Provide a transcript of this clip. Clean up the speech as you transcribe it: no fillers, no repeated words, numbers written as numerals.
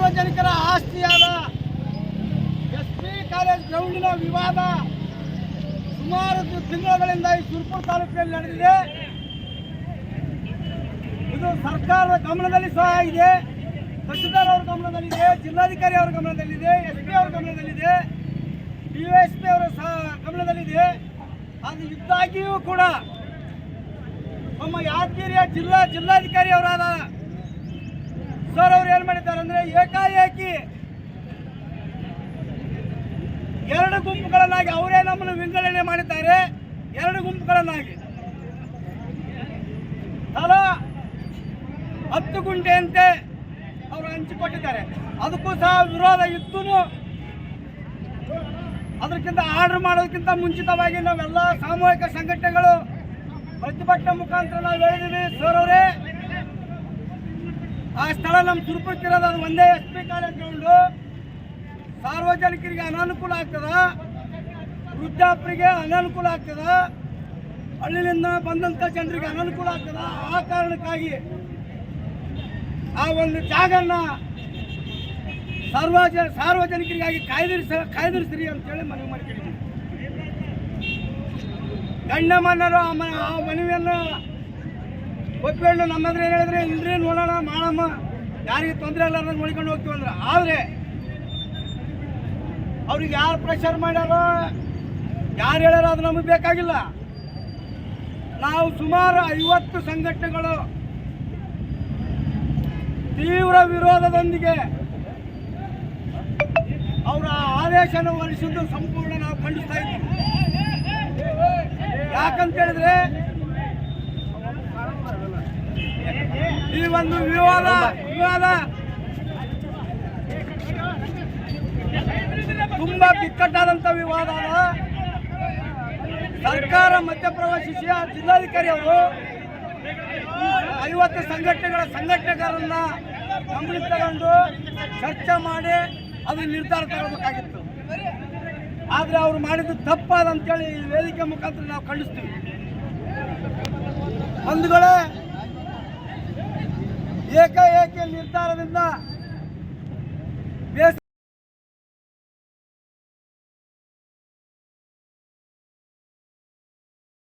ಸಾರ್ವಜನಿಕರ ಆಸ್ತಿಯಾದ SP. College ಗ್ರೌಂಡಿನ ವಿವಾದ ಸುಮಾರು ತಿಂಗಳುಗಳಿಂದ ಈ ಸುರಪುರ ತಾಲೂಕಿನಲ್ಲಿ ನಡೆದಿದೆ. ಇದು ಸರ್ಕಾರದ ಗಮನದಲ್ಲಿ ಸಹ ಇದೆ, ತಹಶೀಲ್ದಾರ್ ಅವರ ಗಮನದಲ್ಲಿದೆ, ಜಿಲ್ಲಾಧಿಕಾರಿ ಅವರ ಗಮನದಲ್ಲಿದೆ, ಎಸ್.ಪಿ. ಅವರ ಗಮನದಲ್ಲಿದೆ, ಡಿವೈಎಸ್ಪಿ ಅವರ ಸಹ ಗಮನದಲ್ಲಿದೆ. ಅದು ಇದ್ದಾಗಿಯೂ ಕೂಡ ನಮ್ಮ ಯಾದಗಿರಿಯ ಜಿಲ್ಲಾಧಿಕಾರಿ ಅವರಾದ ಸರ್ ಅವರು ಏನು ಮಾಡಿದ್ದಾರೆ ಅಂದರೆ ಏಕಾಏಕಿ ಎರಡು ಗುಂಪುಗಳನ್ನಾಗಿ ಅವರೇ ನಮ್ಮನ್ನು ವಿಂಗಡಣೆ ಮಾಡಿದ್ದಾರೆ. ಎರಡು ಗುಂಪುಗಳನ್ನಾಗಿ ತಲಾ 10 ಗುಂಟೆಯಂತೆ ಅವರು ಹಂಚಿಕೊಟ್ಟಿದ್ದಾರೆ. ಅದಕ್ಕೂ ಸಹ ವಿರೋಧ ಇದ್ದೂ ಅದಕ್ಕಿಂತ ಆರ್ಡರ್ ಮಾಡೋದಕ್ಕಿಂತ ಮುಂಚಿತವಾಗಿ ನಾವೆಲ್ಲ ಸಾಮೂಹಿಕ ಸಂಘಟನೆಗಳು ಪ್ರತಿಭಟನೆ ಮುಖಾಂತರ ನಾವು ಹೇಳಿದ್ದೀವಿ. ಸರ್ ಅವರೇ, ಆ ಸ್ಥಳ ನಮ್ಮ ಸುರಪುರಕ್ಕಿರೋದು ಅದು ಒಂದೇ ಎಸ್.ಪಿ. College ground. ಸಾರ್ವಜನಿಕರಿಗೆ ಅನಾನುಕೂಲ ಆಗ್ತದ, ವೃದ್ಧಾಪರಿಗೆ ಅನಾನುಕೂಲ ಆಗ್ತದ, ಹಳ್ಳಿಯಿಂದ ಬಂದಂಥ ಜನರಿಗೆ ಅನಾನುಕೂಲ ಆಗ್ತದ. ಆ ಕಾರಣಕ್ಕಾಗಿ ಆ ಒಂದು ಜಾಗನ್ನ ಸಾರ್ವಜನಿಕರಿಗಾಗಿ ಕಾಯ್ದಿರಿಸ್ರಿ ಅಂತೇಳಿ ಮನವಿ ಮಾಡ್ಕೊಂಡಿದ್ದೀವಿ. ಗಣ್ಯಮಾನ್ಯರು ಆ ಮನವಿಯನ್ನು ಒಪ್ಪಿಕೊಂಡು ನಮ್ಮದ್ರೆ ಏನು ಹೇಳಿದ್ರೆ, ಇಲ್ರಿ ನೋಡೋಣ ಮಾಡಮ್ಮ, ಯಾರಿಗೆ ತೊಂದರೆ ಇಲ್ಲ ಅನ್ನೋದು ನೋಡ್ಕೊಂಡು ಹೋಗ್ತೀವಿ ಅಂದ್ರೆ. ಆದರೆ ಅವ್ರಿಗೆ ಯಾರು ಪ್ರೆಷರ್ ಮಾಡ್ಯಾರೋ, ಯಾರು ಹೇಳ್ಯಾರೋ ಅದು ನಮಗೆ ಬೇಕಾಗಿಲ್ಲ. ನಾವು ಸುಮಾರು 50 ಸಂಘಟನೆಗಳು ತೀವ್ರ ವಿರೋಧದೊಂದಿಗೆ ಅವರ ಆದೇಶನ ಹೊರಡಿಸಿದ್ದು ಸಂಪೂರ್ಣ ನಾವು ಖಂಡಿಸ್ತಾ ಇದ್ದೀವಿ. ಯಾಕಂತ ಹೇಳಿದ್ರೆ ಈ ಒಂದು ವಿವಾದ ತುಂಬಾ ಬಿಕ್ಕಟ್ಟಾದಂಥ ವಿವಾದ. ಸರ್ಕಾರ ಮಧ್ಯಪ್ರವೇಶಿಸಿ ಜಿಲ್ಲಾಧಿಕಾರಿ ಅವರು 50 ಸಂಘಟನೆಗಾರನ್ನ ಗಮನಕ್ಕೆ ತಗೊಂಡು ಚರ್ಚೆ ಮಾಡಿ ಅದು ನಿರ್ಧಾರ ತಗೋಬೇಕಾಗಿತ್ತು. ಆದರೆ ಅವರು ಮಾಡಿದ್ದು ತಪ್ಪಾದಂತೇಳಿ ಈ ವೇದಿಕೆ ಮುಖಾಂತರ ನಾವು ಖಂಡಿಸ್ತೀವಿ. ಬಂಧುಗಳೇ, ಏಕಾಏಕಿ ನಿರ್ಧಾರದಿಂದ